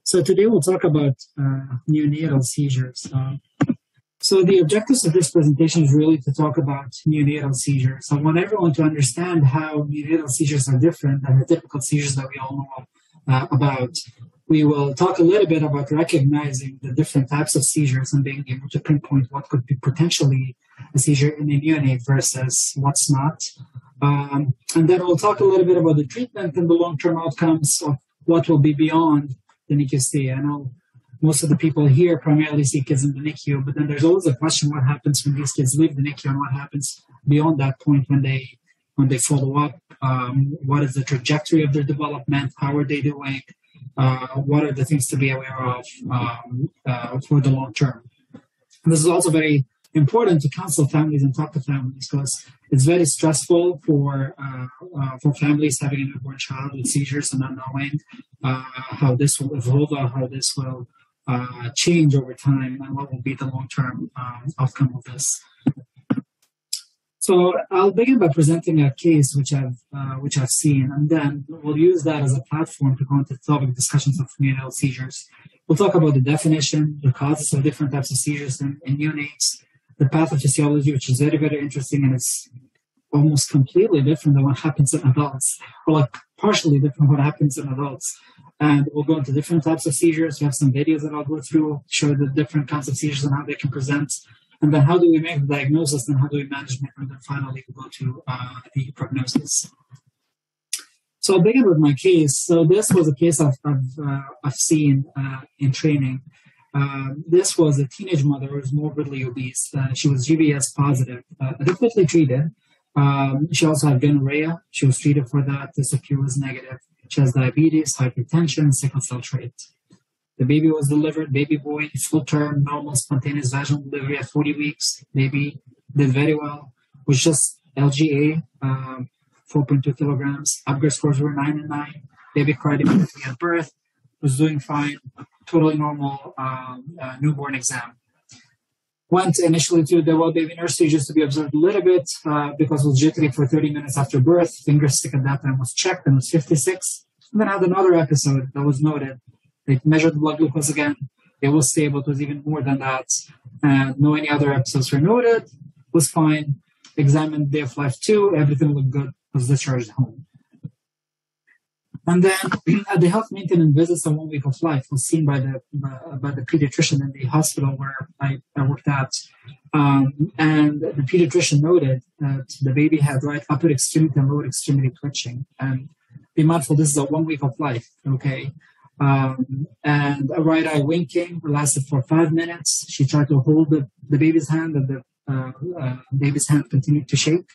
So today we'll talk about neonatal seizures. So the objectives of this presentation is really to talk about neonatal seizures. I want everyone to understand how neonatal seizures are different than the typical seizures that we all know about. We will talk a little bit about recognizing the different types of seizures and being able to pinpoint what could be potentially a seizure in a neonate versus what's not. And then we'll talk a little bit about the treatment and the long-term outcomes of what will be beyond the NICU stay. I know most of the people here primarily see kids in the NICU, but then there's always a question: what happens when these kids leave the NICU, and what happens beyond that point when they follow up? What is the trajectory of their development? How are they doing? What are the things to be aware of for the long term? And this is also very important to counsel families and talk to families, because it's very stressful for families having a newborn child with seizures and not knowing how this will evolve or how this will change over time, and what will be the long-term outcome of this. So I'll begin by presenting a case which I've seen, and then we'll use that as a platform to go into topic discussions of neonatal seizures. We'll talk about the definition, the causes of different types of seizures in neonates, the pathophysiology, which is very, very interesting, and it's almost completely different than what happens in adults, or like partially different what happens in adults. And we'll go into different types of seizures. We have some videos that I'll go through, show the different kinds of seizures and how they can present. And then how do we make the diagnosis, and how do we manage it? And then finally, we'll go to the prognosis. So I'll begin with my case. So this was a case I've seen in training. This was a teenage mother who was morbidly obese. She was GBS positive, adequately treated. She also had gonorrhea. She was treated for that. The SQ was negative. She has diabetes, hypertension, sickle cell trait. The baby was delivered, baby boy, full term, normal spontaneous vaginal delivery at 40 weeks. Baby did very well. Was just LGA, 4.2 kilograms. Upgrade scores were 9 and 9. Baby cried immediately at birth. Was doing fine. Totally normal newborn exam. Went initially to the well baby nursery just to be observed a little bit because it was jittery for 30 minutes after birth. Finger stick at that time was checked and was 56. And then I had another episode that was noted. They measured the blood glucose again. It was stable. It was even more than that. And no any other episodes were noted. Was fine. Examined day of life 2. Everything looked good. Was discharged home. And then at the health maintenance visits on 1 week of life was seen by the pediatrician in the hospital where I worked at. And the pediatrician noted that the baby had right upper extremity and lower extremity twitching. And be mindful, this is a 1 week of life, okay? And a right eye winking lasted for 5 minutes. She tried to hold the baby's hand, and the baby's hand continued to shake.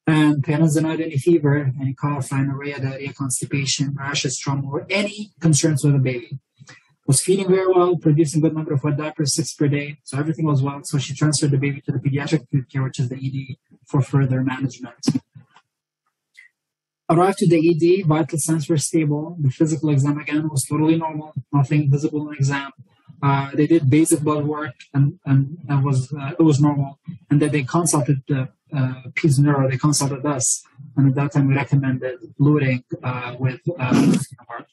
And parents denied any fever, any cough, rhinorrhea, diarrhea, constipation, rashes, trauma, or any concerns with the baby. Was feeding very well, producing a good number of wet diapers, 6 per day. So everything was well. So she transferred the baby to the pediatric acute care, which is the ED, for further management. Arrived to the ED, vital signs were stable. The physical exam again was totally normal, nothing visible in exam. They did basic blood work, and it was normal. And then they consulted the peds neuro. They consulted us, and at that time we recommended loading with heart.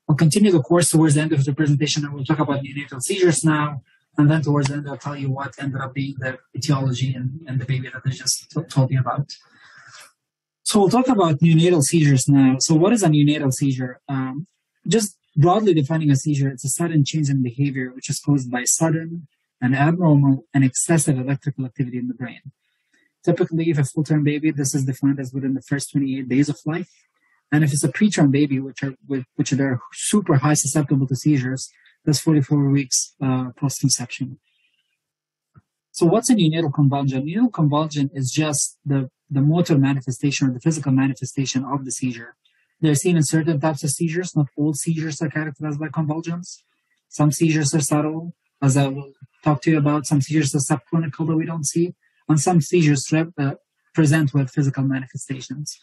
I'll continue the course towards the end of the presentation, and we'll talk about neonatal seizures now. And then towards the end, I'll tell you what ended up being the etiology and the baby that I just told you about. So we'll talk about neonatal seizures now. So what is a neonatal seizure? Just broadly defining a seizure, it's a sudden change in behavior which is caused by sudden and abnormal and excessive electrical activity in the brain. Typically, if a full-term baby, this is defined as within the first 28 days of life. And if it's a preterm baby, which are super high susceptible to seizures, that's 44 weeks post-conception. So what's a neonatal convulsion? Neonatal convulsion is just the motor manifestation or the physical manifestation of the seizure. They're seen in certain types of seizures. Not all seizures are characterized by convulsions. Some seizures are subtle, as I will talk to you about. Some seizures are subclinical that we don't see. And some seizures present with physical manifestations.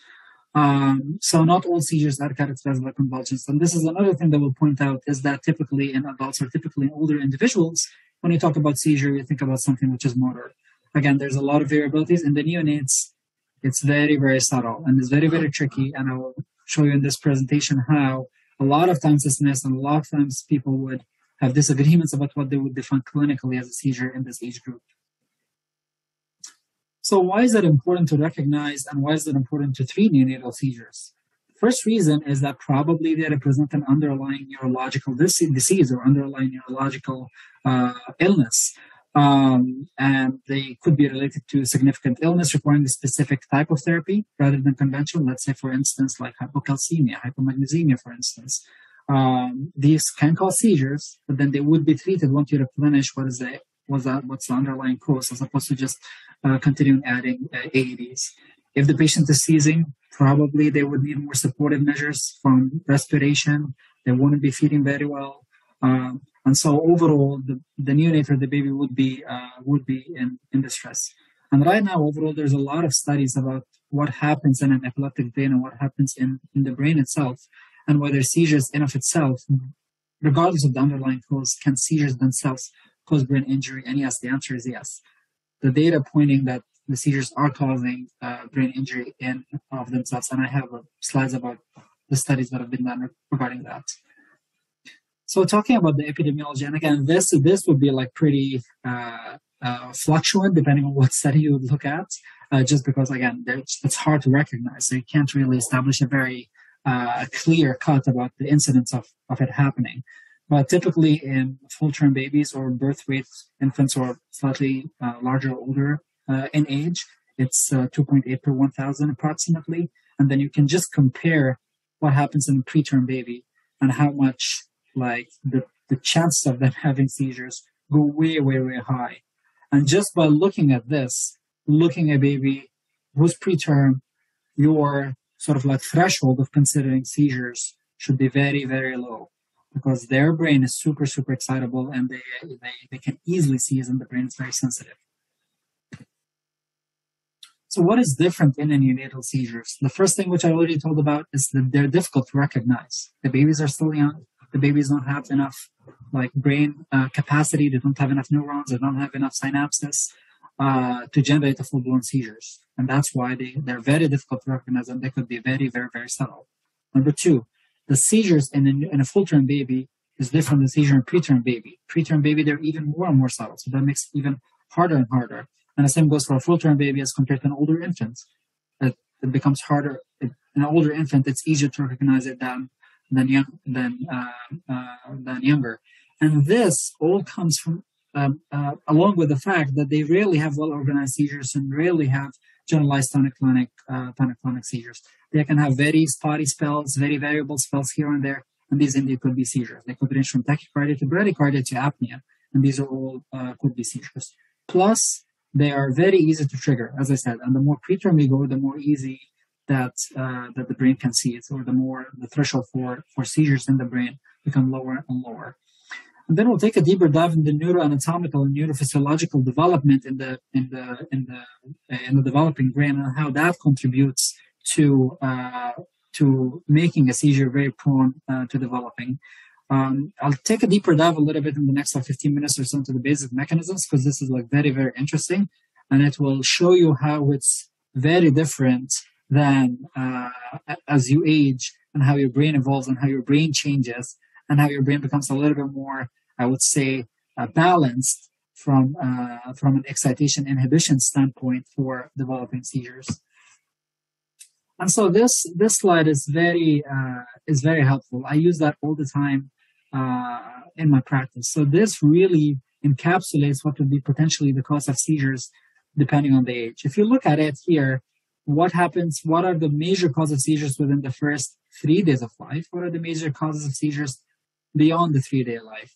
So not all seizures are characterized by convulsions. And this is another thing that we'll point out, is that typically in adults or typically in older individuals, when you talk about seizure, you think about something which is motor. Again, there's a lot of variabilities. In the neonates, it's very, very subtle and it's very, very tricky. And I will show you in this presentation how a lot of times it's missed, and a lot of times people would have disagreements about what they would define clinically as a seizure in this age group. So why is it important to recognize and why is it important to treat neonatal seizures? The first reason is that probably they represent an underlying neurological disease or underlying neurological illness. And they could be related to significant illness requiring a specific type of therapy rather than conventional. Let's say, for instance, like hypocalcemia, hypomagnesemia, for instance. These can cause seizures, but then they would be treated once you replenish what's the underlying cause, as opposed to just continuing adding AEDs. If the patient is seizing, probably they would need more supportive measures from respiration. They wouldn't be feeding very well. And so overall, the neonate or the baby would be in distress. And right now, overall, there's a lot of studies about what happens in an epileptic brain and what happens in the brain itself, and whether seizures in of itself, regardless of the underlying cause, can seizures themselves cause brain injury? And yes, the answer is yes. The data pointing that the seizures are causing brain injury in of themselves, and I have slides about the studies that have been done regarding that. So talking about the epidemiology, and again, this would be like pretty fluctuant depending on what study you would look at, just because, again, it's hard to recognize. So you can't really establish a very clear cut about the incidence of it happening. But typically in full-term babies or birth weight infants or slightly larger or older in age, it's 2.8 per 1,000 approximately. And then you can just compare what happens in a preterm baby and how much like the chances of them having seizures go way, way, way high. And just by looking at this, looking at a baby who's preterm, your sort of like threshold of considering seizures should be very, very low, because their brain is super, super excitable and they can easily seize, and the brain is very sensitive. So what is different in neonatal seizures? The first thing, which I already told about, is that they're difficult to recognize. The babies are still young. The babies don't have enough like brain capacity. They don't have enough neurons. They don't have enough synapses to generate a full-blown seizures. And that's why they're very difficult to recognize, and they could be very, very, very subtle. Number two, the seizures in a full-term baby is different than seizure in a preterm baby. Preterm baby, they're even more and more subtle. So that makes it even harder and harder. And the same goes for a full-term baby as compared to an older infant. It becomes harder. In an older infant, it's easier to recognize it than younger. And this all comes from along with the fact that they rarely have well-organized seizures and rarely have generalized tonic-clonic seizures. They can have very spotty spells, very variable spells here and there, and these indeed could be seizures. They could range from tachycardia to bradycardia to apnea, and these are all could be seizures. Plus, they are very easy to trigger, as I said, and the more preterm we go, the more easy that the brain can seize, or the more the threshold for seizures in the brain become lower and lower. And then we'll take a deeper dive in the neuroanatomical and neurophysiological development in the developing brain, and how that contributes to making a seizure very prone to developing. I'll take a deeper dive a little bit in the next 15 minutes or so into the basic mechanisms, because this is like very, very interesting, and it will show you how it's very different than as you age, and how your brain evolves and how your brain changes, and how your brain becomes a little bit more, I would say, balanced from an excitation inhibition standpoint for developing seizures. And so this slide is very helpful. I use that all the time in my practice. So this really encapsulates what would be potentially the cause of seizures depending on the age. If you look at it here, what happens? What are the major causes of seizures within the first 3 days of life? What are the major causes of seizures beyond the 3-day life?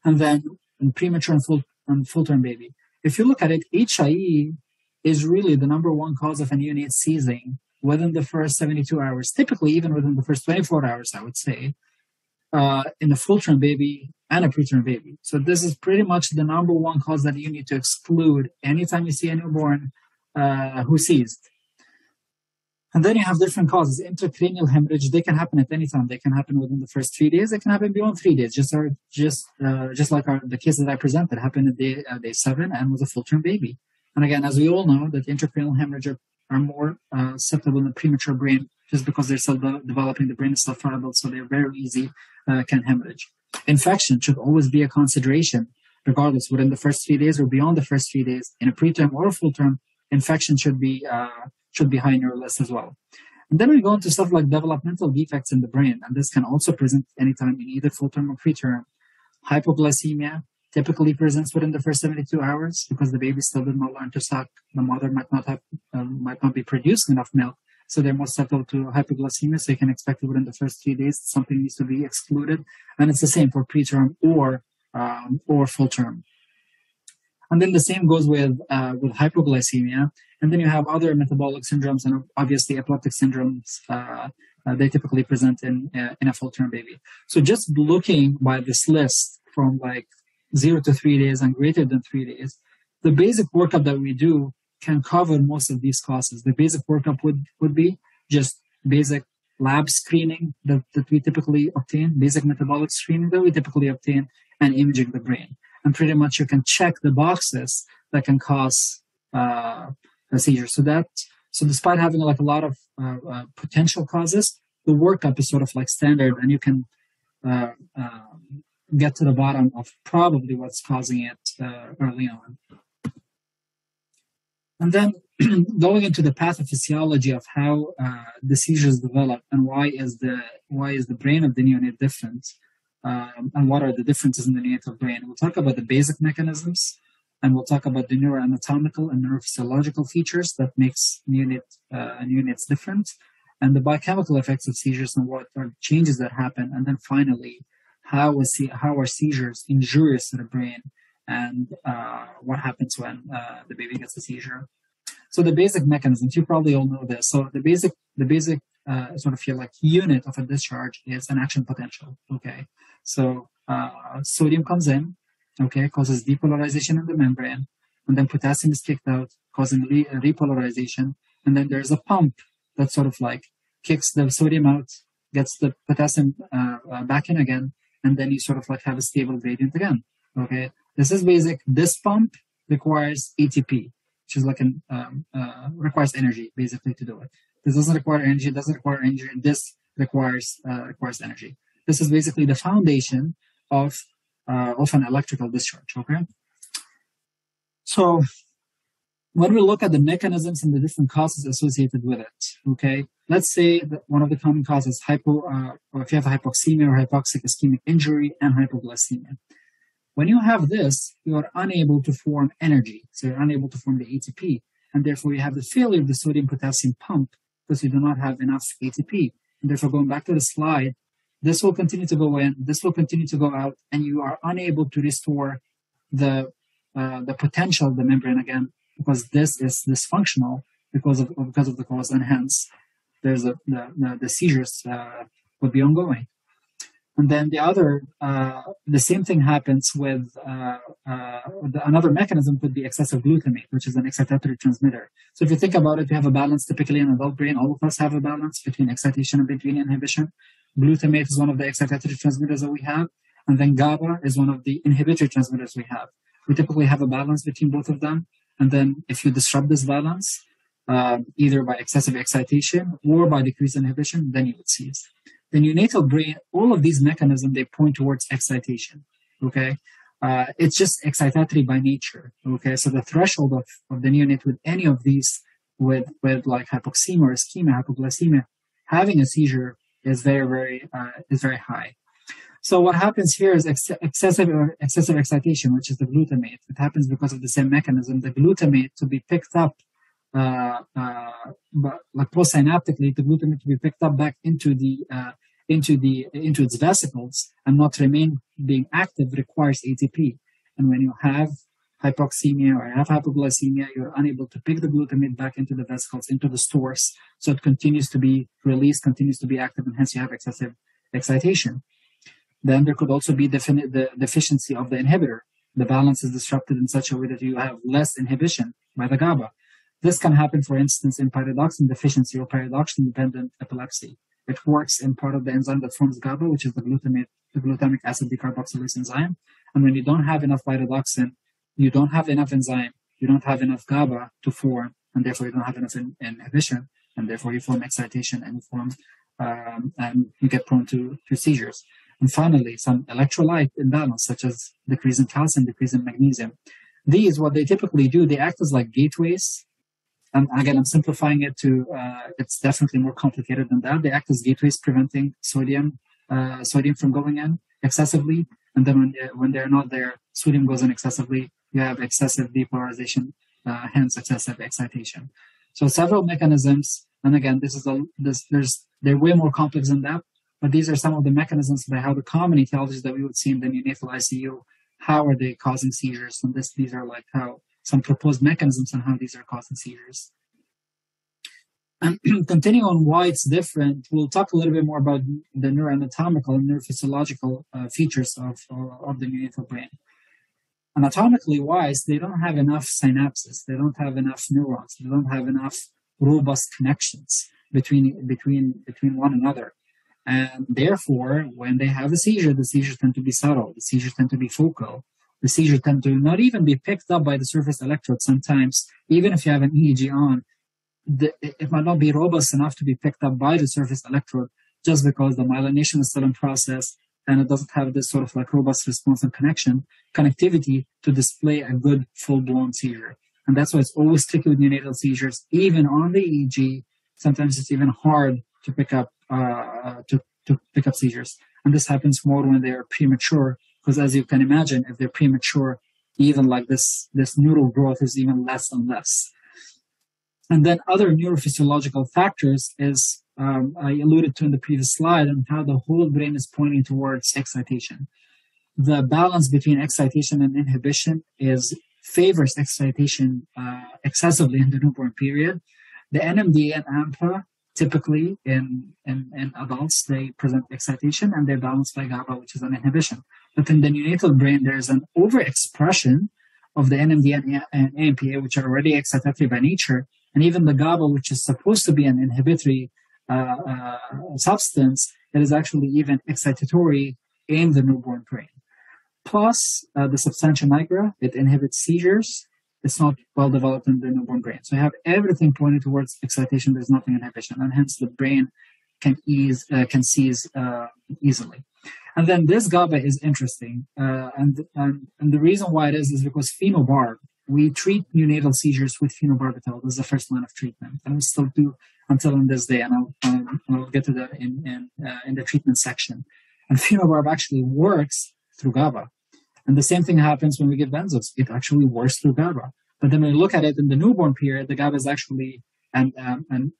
And then in premature and full-term baby. If you look at it, HIE is really the number one cause of a neonate seizing within the first 72 hours, typically even within the first 24 hours, I would say, in a full-term baby and a preterm baby. So this is pretty much the number one cause that you need to exclude anytime you see a newborn who seized. And then you have different causes. Intracranial hemorrhage, they can happen at any time. They can happen within the first 3 days. They can happen beyond 3 days, just like the case that I presented happened at day 7 and was a full-term baby. And again, as we all know, that intracranial hemorrhage are more susceptible in the premature brain just because they're still developing. The brain is still friable, so they're very easy, can hemorrhage. Infection should always be a consideration, regardless within the first 3 days or beyond the first 3 days. In a preterm or a full term, infection should be high in your list as well. And then we go into stuff like developmental defects in the brain, and this can also present anytime in either full term or preterm. Hypoglycemia typically presents within the first 72 hours because the baby still did not learn to suck. The mother might not be producing enough milk, so they're more susceptible to hypoglycemia. So you can expect it within the first 3 days. Something needs to be excluded, and it's the same for preterm or full term. And then the same goes with hypoglycemia. And then you have other metabolic syndromes and obviously epileptic syndromes. They typically present in a full-term baby. So just looking by this list from like 0 to 3 days and greater than 3 days, the basic workup that we do can cover most of these causes. The basic workup would be just basic lab screening that we typically obtain, basic metabolic screening that we typically obtain, and imaging the brain. And pretty much you can check the boxes that can cause a seizure. So despite having like a lot of potential causes, the workup is sort of like standard, and you can get to the bottom of probably what's causing it early on. And then going into the pathophysiology of how the seizures develop and why is the brain of the neonate different, and what are the differences in the neonatal brain. We'll talk about the basic mechanisms, and we'll talk about the neuroanatomical and neurophysiological features that makes neonates different, and the biochemical effects of seizures and what are changes that happen, and then finally, how are seizures injurious to the brain, and what happens when the baby gets a seizure. So the basic mechanisms, you probably all know this. So the basic sort of feel like unit of a discharge is an action potential. Okay, so sodium comes in, okay, causes depolarization in the membrane, and then potassium is kicked out, causing repolarization, and then there's a pump that sort of like kicks the sodium out, gets the potassium back in again, and then you sort of like have a stable gradient again. Okay, this is basic. This pump requires ATP, which is like requires energy basically to do it. This doesn't require energy. It doesn't require energy. This requires energy. This is basically the foundation of an electrical discharge. Okay. So when we look at the mechanisms and the different causes associated with it, okay, let's say that one of the common causes or if you have hypoxemia or hypoxic ischemic injury and hypoglycemia. When you have this, you are unable to form energy, so you're unable to form the ATP, and therefore you have the failure of the sodium-potassium pump because you do not have enough ATP. And therefore, going back to the slide, this will continue to go in, this will continue to go out, and you are unable to restore the potential of the membrane again because this is dysfunctional because of the cause, and hence there's the seizures would be ongoing. And then the same thing happens with another mechanism could be excessive glutamate, which is an excitatory transmitter. So if you think about it, we have a balance typically in an adult brain. All of us have a balance between excitation and between inhibition. Glutamate is one of the excitatory transmitters that we have. And then GABA is one of the inhibitory transmitters we have. We typically have a balance between both of them. And then if you disrupt this balance, either by excessive excitation or by decreased inhibition, then you would seize. The neonatal brain, all of these mechanisms, they point towards excitation, okay? It's just excitatory by nature, okay? So the threshold of the neonate with any of these, with like hypoxemia or ischemia, hypoglycemia, having a seizure is very high. So what happens here is excessive excitation, which is the glutamate. It happens because of the same mechanism. The glutamate to be picked up but like postsynaptically, the glutamate to be picked up back into its vesicles and not remain being active requires ATP. And when you have hypoxemia or have hypoglycemia, you're unable to pick the glutamate back into the vesicles, into the stores, so it continues to be released, continues to be active, and hence you have excessive excitation. Then there could also be the deficiency of the inhibitor. The balance is disrupted in such a way that you have less inhibition by the GABA. This can happen, for instance, in pyridoxine deficiency or pyridoxine-dependent epilepsy. It works in part of the enzyme that forms GABA, which is the glutamic acid decarboxylase enzyme. And when you don't have enough pyridoxine, you don't have enough enzyme, you don't have enough GABA to form, and therefore you don't have enough inhibition. and therefore you form excitation and you get prone to seizures. And finally, some electrolyte imbalance, such as decrease in calcium, decrease in magnesium. These, what they typically do, they act as like gateways. And again, I'm simplifying it to, it's definitely more complicated than that. They act as gateways, preventing sodium from going in excessively. And then when they're not there, sodium goes in excessively. You have excessive depolarization, hence excessive excitation. So several mechanisms, and again, they're way more complex than that. But these are some of the mechanisms by how the common etiologies that we would see in the neonatal ICU, how are they causing seizures? And these are like how some proposed mechanisms on how these are causing seizures. And continuing on why it's different, we'll talk a little bit more about the neuroanatomical and neurophysiological features of the neonatal brain. Anatomically wise, they don't have enough synapses, they don't have enough neurons, they don't have enough robust connections between one another. And therefore, when they have a seizure, the seizures tend to be subtle, the seizures tend to be focal, the seizures tend to not even be picked up by the surface electrode. Sometimes, even if you have an EEG on, it might not be robust enough to be picked up by the surface electrode just because the myelination is still in process and it doesn't have this sort of like robust response and connectivity to display a good full-blown seizure. And that's why it's always tricky with neonatal seizures. Even on the EEG, sometimes it's even hard to pick up seizures. And this happens more when they're premature, because as you can imagine, if they're premature, even like this neural growth is even less and less. And then other neurophysiological factors is, I alluded to in the previous slide, and how the whole brain is pointing towards excitation. The balance between excitation and inhibition favors excitation excessively in the newborn period. The NMD and AMPA, typically in adults, they present excitation and they're balanced by GABA, which is an inhibition. But in the neonatal brain, there's an overexpression of the NMD and AMPA, which are already excitatory by nature, and even the GABA, which is supposed to be an inhibitory substance, it is actually even excitatory in the newborn brain. Plus, the substantia nigra, it inhibits seizures. It's not well developed in the newborn brain. So you have everything pointing towards excitation. There's nothing inhibition, and hence the brain can seize easily. And then this GABA is interesting, and the reason why it is because phenobarb. We treat neonatal seizures with phenobarbital. This is the first line of treatment, and we still do until on this day. And I'll get to that in the treatment section. And phenobarb actually works through GABA. And the same thing happens when we give benzos. It actually works through GABA. But then when you look at it in the newborn period, the GABA is actually, and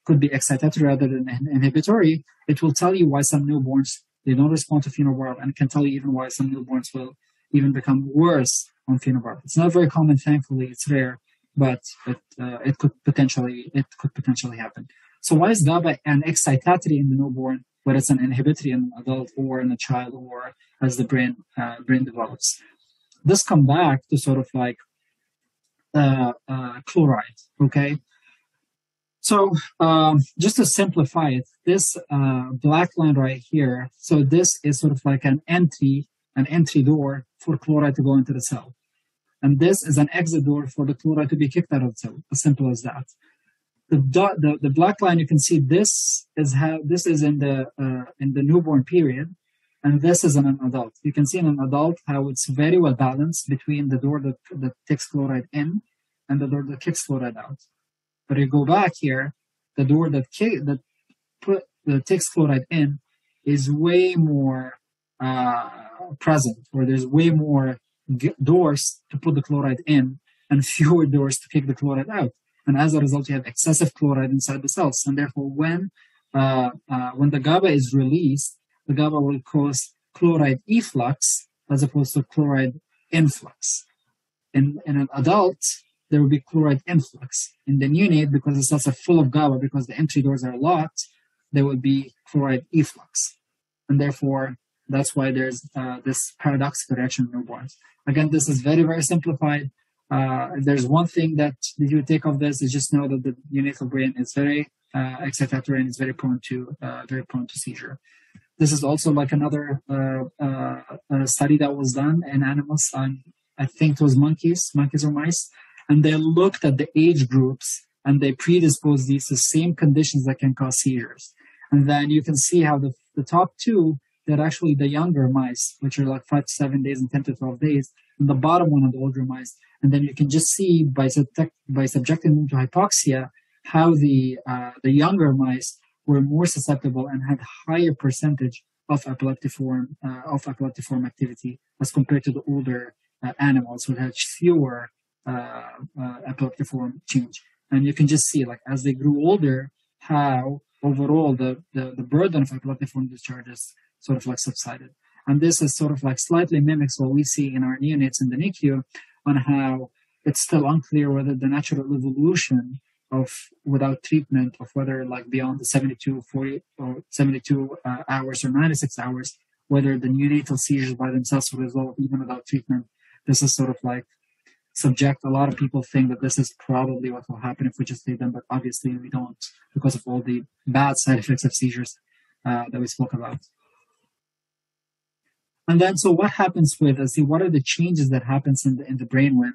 could be excitatory rather than inhibitory. It will tell you why some newborns, they don't respond to phenobarb, and can tell you even why some newborns will even become worse on phenobarb. It's not very common, thankfully. It's rare, but it could potentially happen. So why is GABA an excitatory in the newborn, whether it's an inhibitory in an adult or in a child, or as the brain develops? This come back to sort of like chloride. Okay. So just to simplify it, this black line right here. So this is sort of like an entry door for chloride to go into the cell. And this is an exit door for the chloride to be kicked out of the cell. As simple as that. The black line, you can see this is in the newborn period, and this is in an adult. You can see in an adult how it's very well balanced between the door that takes chloride in and the door that kicks chloride out. But you go back here, the door that takes chloride in is way more present, or there's way more doors to put the chloride in and fewer doors to kick the chloride out. And as a result, you have excessive chloride inside the cells. And therefore, when the GABA is released, the GABA will cause chloride efflux as opposed to chloride influx. In an adult, there will be chloride influx. In the neonate, because the cells are full of GABA, because the entry doors are locked, there will be chloride efflux. And therefore, that's why there's this paradoxical reaction in newborns. Again, this is very, very simplified. If there's one thing that you take of this, is just know that the neonatal brain is very excitatory and is very prone to seizure. This is also like another study that was done in animals on, I think it was monkeys or mice, and they looked at the age groups and they predispose these to same conditions that can cause seizures. And then you can see how the top two, they're actually the younger mice, which are like 5 to 7 days and 10 to 12 days, and the bottom one are the older mice. And then you can just see by subjecting them to hypoxia how the younger mice were more susceptible and had higher percentage of epileptiform activity as compared to the older animals who had fewer epileptiform change. And you can just see, like, as they grew older, how overall the burden of epileptiform discharges sort of like subsided. And this is sort of like slightly mimics what we see in our neonates in the NICU, on how it's still unclear whether the natural evolution of without treatment, of whether like beyond the 72 hours or 96 hours, whether the neonatal seizures by themselves will resolve even without treatment. This is sort of like subject. A lot of people think that this is probably what will happen if we just leave them, but obviously we don't, because of all the bad side effects of seizures that we spoke about. And then, so what happens with? See, what are the changes that happens in the brain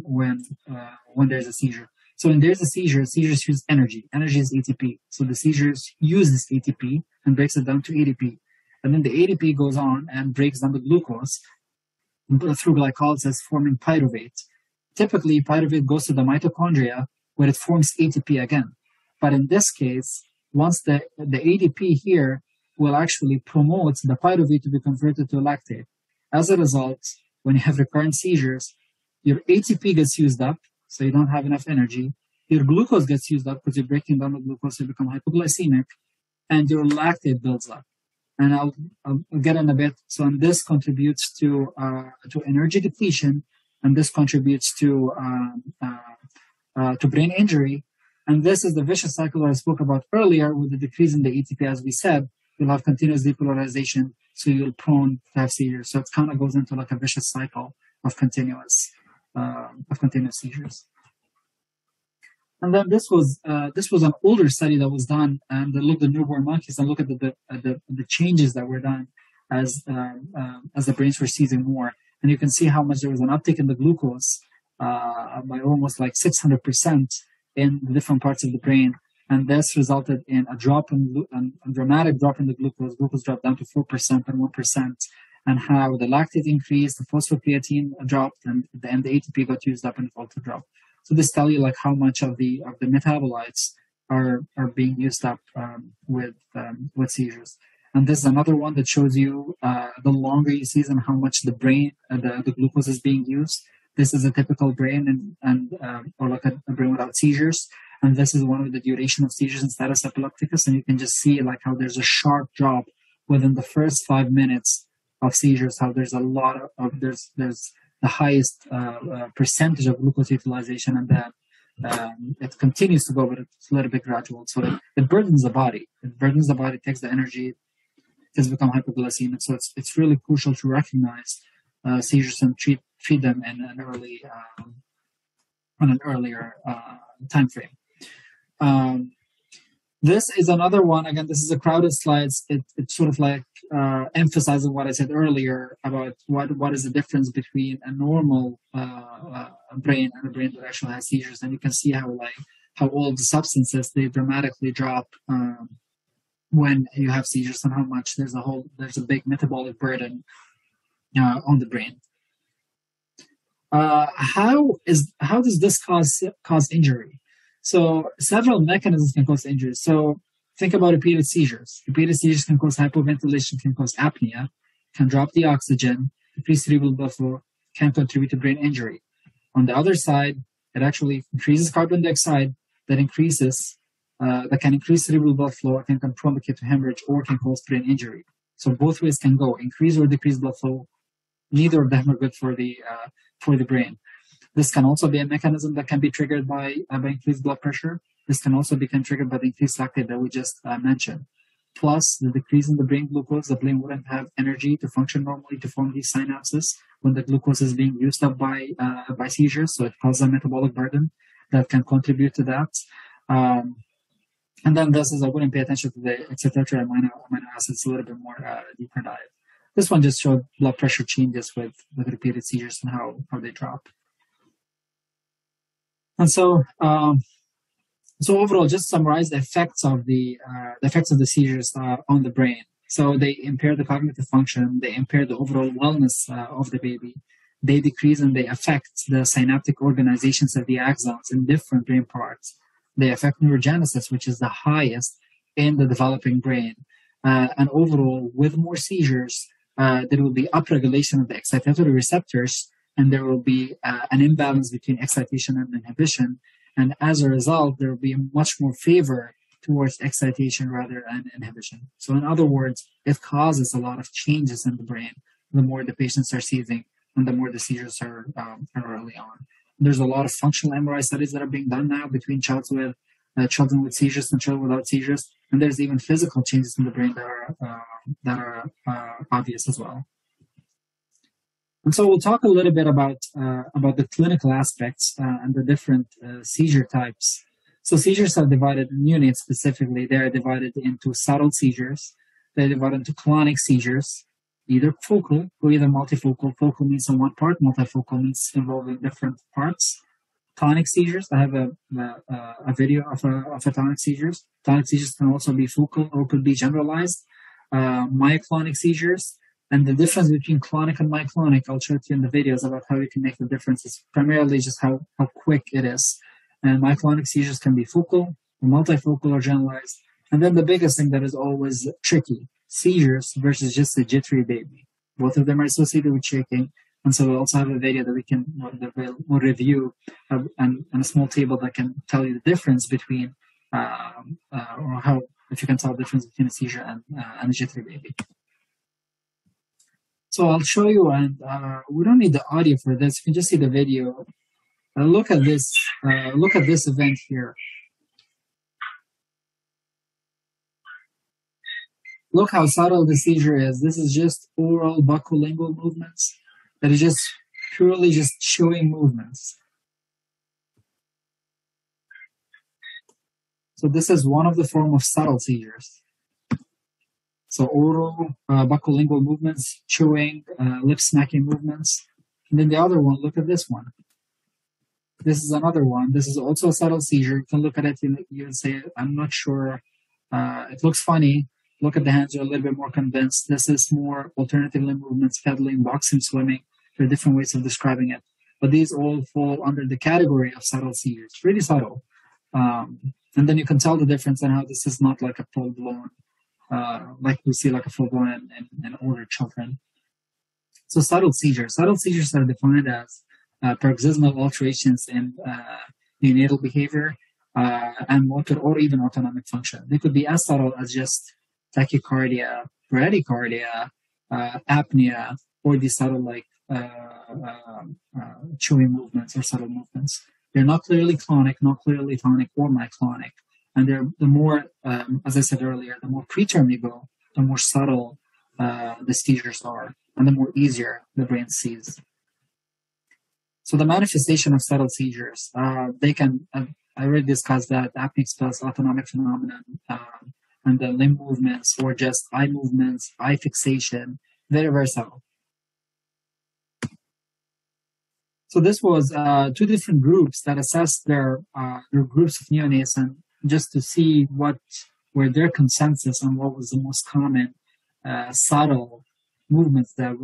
when there's a seizure? So when there's a seizure, seizures use energy. Energy is ATP. So the seizures use this ATP and breaks it down to ADP. And then the ADP goes on and breaks down the glucose through glycolysis, forming pyruvate. Typically, pyruvate goes to the mitochondria where it forms ATP again. But in this case, once the ADP here will actually promote the pyruvate to be converted to lactate. As a result, when you have recurrent seizures, your ATP gets used up, so you don't have enough energy. Your glucose gets used up because you're breaking down the glucose, you become hypoglycemic, and your lactate builds up. And I'll get in a bit. So, and this contributes to energy depletion, and this contributes to brain injury. And this is the vicious cycle that I spoke about earlier with the decrease in the ATP. As we said, you'll have continuous depolarization, so you'll prone to have seizures. So it kind of goes into like a vicious cycle of continuous seizures. And then this was an older study that was done, and they looked at newborn monkeys and looked at the changes that were done as the brains were seizing more. And you can see how much there was an uptick in the glucose by almost like 600% in the different parts of the brain. And this resulted in a dramatic drop in the glucose. Glucose dropped down to 4% and 1%, and how the lactate increased, the phosphocreatine dropped, and the ATP got used up and it also dropped. So this tells you like how much of the metabolites are being used up with seizures. And this is another one that shows you the longer you seize and how much the brain the glucose is being used. This is a typical brain or like a brain without seizures. And this is one of the duration of seizures in status epilepticus. And you can just see like how there's a sharp drop within the first 5 minutes of seizures, how there's a lot of there's the highest percentage of glucose utilization, and then it continues to go, but it's a little bit gradual. So it burdens the body. It burdens the body, takes the energy, it has become hypoglycemic. So it's really crucial to recognize seizures and treat them in an earlier time frame. This is another one. Again, this is a crowded slides. It sort of like emphasizes what I said earlier about what is the difference between a normal brain and a brain that actually has seizures. And you can see how all the substances, they dramatically drop when you have seizures, and how much there's a big metabolic burden on the brain. How does this cause injury? So several mechanisms can cause injuries. So think about repeated seizures. Repeated seizures can cause hypoventilation, can cause apnea, can drop the oxygen, decrease cerebral blood flow, can contribute to brain injury. On the other side, it actually increases carbon dioxide that can increase cerebral blood flow, can contribute to hemorrhage, or can cause brain injury. So both ways can go, increase or decrease blood flow. Neither of them are good for the brain. This can also be a mechanism that can be triggered by increased blood pressure. This can also become triggered by the increased lactate that we just mentioned. Plus, the decrease in the brain glucose, the brain wouldn't have energy to function normally to form these synapses when the glucose is being used up by seizures. So it causes a metabolic burden that can contribute to that. And then this is, I wouldn't pay attention to the etc. amino acids, a little bit more deeper dive. This one just showed blood pressure changes with repeated seizures and how they drop. And so So overall, just summarize the effects of the seizures on the brain. So they impair the cognitive function, they impair the overall wellness of the baby. They decrease and they affect the synaptic organizations of the axons in different brain parts. They affect neurogenesis, which is the highest in the developing brain. And overall, with more seizures, there will be upregulation of the excitatory receptors, and there will be an imbalance between excitation and inhibition. And as a result, there will be much more favor towards excitation rather than inhibition. So in other words, it causes a lot of changes in the brain the more the patients are seizing and the more the seizures are early on. There's a lot of functional MRI studies that are being done now between children with seizures and children without seizures. And there's even physical changes in the brain that are obvious as well. And so we'll talk a little bit about the clinical aspects and the different seizure types. So seizures are divided, neonates specifically, they are divided into subtle seizures. They're divided into clonic seizures, either focal or either multifocal. Focal means in one part, multifocal means involving different parts. Tonic seizures, I have a video of a tonic seizures. Tonic seizures can also be focal or could be generalized. Myoclonic seizures, and the difference between clonic and myoclonic, I'll show it to you in the videos about how you can make the difference. It's primarily just how quick it is. And myoclonic seizures can be focal, multifocal, or generalized. And then the biggest thing that is always tricky, seizures versus just a jittery baby. Both of them are associated with shaking. And so we'll also have a video that we'll review and a small table that can tell you the difference between, or how, if you can tell the difference between a seizure and a jittery baby. So I'll show you, and we don't need the audio for this. You can just see the video. Look at this. Look at this event here. Look how subtle the seizure is. This is just oral buccolingual movements. That is just purely just chewing movements. So this is one of the form of subtle seizures. So oral, buccolingual movements, chewing, lip smacking movements. And then the other one, look at this one. This is another one. This is also a subtle seizure. You can look at it, you say, I'm not sure. It looks funny. Look at the hands, you're a little bit more convinced. This is more alternative limb movements, pedaling, boxing, swimming. There are different ways of describing it. But these all fall under the category of subtle seizures. It's really subtle. And then you can tell the difference in how this is not like a full-blown, like we see like a full-blown in older children. So subtle seizures. Subtle seizures are defined as paroxysmal alterations in neonatal behavior and motor or even autonomic function. They could be as subtle as just tachycardia, bradycardia, apnea, or these subtle like chewing movements or subtle movements. They're not clearly clonic, not clearly tonic or myoclonic. And they're the more, as I said earlier, the more preterm you go, the more subtle the seizures are, and the more easier the brain sees. So the manifestation of subtle seizures, they can, I already discussed that, apneic plus autonomic phenomenon, and the limb movements or just eye movements, eye fixation, very, very subtle. So this was two different groups that assessed their groups of neonates, and just to see what were their consensus on what was the most common subtle movements that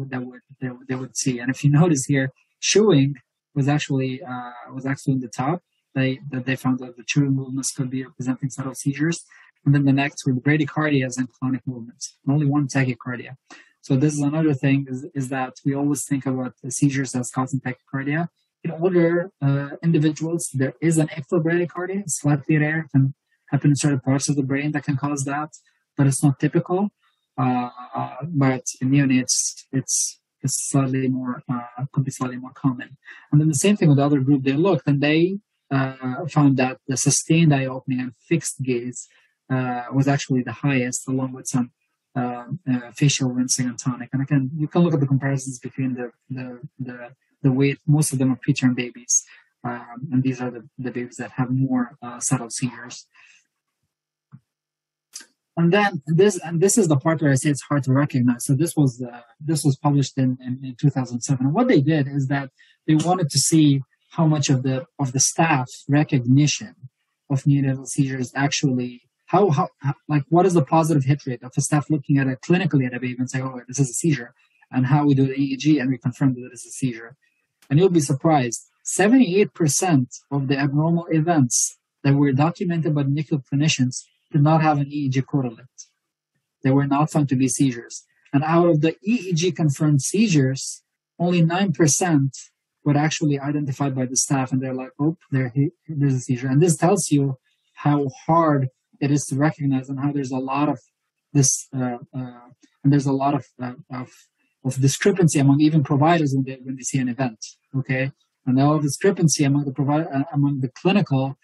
they would see. And if you notice here, chewing was actually in the top. They found that the chewing movements could be representing subtle seizures. And then the next were the bradycardias and clonic movements. Only one tachycardia. So this is another thing is that we always think about the seizures as causing tachycardia. In older individuals, there is an ectobradycardia, slightly rare, can happen in certain parts of the brain that can cause that, but it's not typical. But in neonates, it's slightly more, could be slightly more common. And then the same thing with the other group, they looked and they found that the sustained eye opening and fixed gaze was actually the highest, along with some facial rinsing and tonic. And you can look at the comparisons between the weight. Most of them are preterm babies, and these are the babies that have more subtle seizures. And then this is the part where I say it's hard to recognize. So this was published in 2007. And what they did is that they wanted to see how much of the staff recognition of neonatal seizures actually, like, what is the positive hit rate of a staff looking at it clinically at a baby and say, oh, this is a seizure, and how we do the EEG and we confirm that it is a seizure. And you'll be surprised, 78% of the abnormal events that were documented by NICU clinicians did not have an EEG correlate. They were not found to be seizures. And out of the EEG confirmed seizures, only 9% were actually identified by the staff, and they're like, oh, there's a seizure. And this tells you how hard it is to recognize, and how there's a lot of this, and there's a lot of discrepancy among even providers when they see an event. Okay, and all discrepancy among the clinical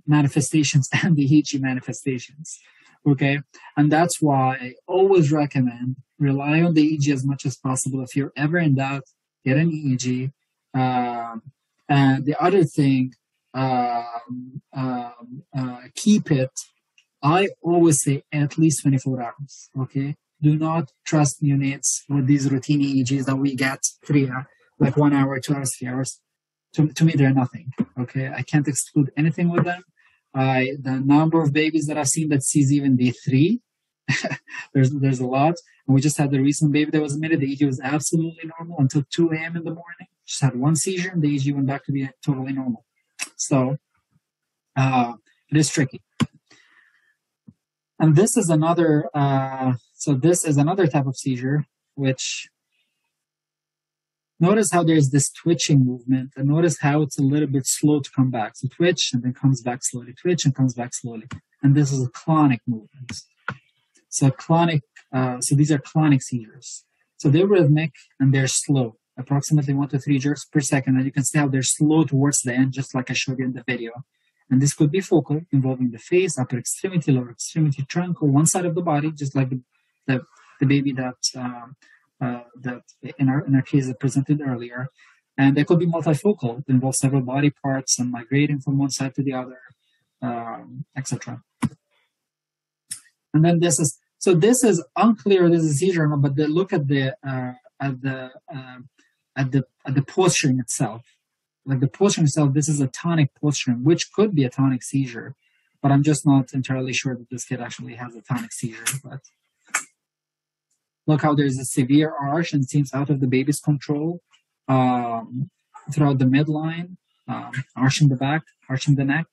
manifestations and the EEG manifestations. Okay, and that's why I always recommend rely on the EEG as much as possible. If you're ever in doubt, get an EEG. And the other thing, keep it. I always say at least 24 hours. Okay, do not trust neonates with these routine EEGs that we get like 1 hour, 2 hours, 3 hours. To me, they're nothing. Okay, I can't exclude anything with them. The number of babies that I've seen that sees even D3, there's a lot. And we just had the recent baby that was admitted. The EEG was absolutely normal until 2 a.m. in the morning. Just had one seizure, and the EEG went back to be totally normal. So it is tricky. And this is another. This is another type of seizure, which. Notice how there's this twitching movement, and notice how it's a little bit slow to come back. So twitch and then comes back slowly, twitch and comes back slowly. And this is a clonic movement. So these are clonic seizures. So they're rhythmic and they're slow, approximately 1 to 3 jerks per second. And you can see how they're slow towards the end, just like I showed you in the video. And this could be focal, involving the face, upper extremity, lower extremity, trunk, or one side of the body, just like the baby that in our case that presented earlier. And they could be multifocal, involve several body parts and migrating from one side to the other, etc. And then this is unclear. This is a seizure, but look at the posturing itself. Like the posturing itself, this is a tonic posturing, which could be a tonic seizure, but I'm just not entirely sure that this kid actually has a tonic seizure. But look how there's a severe arch and seems out of the baby's control throughout the midline, arching the back, arching the neck.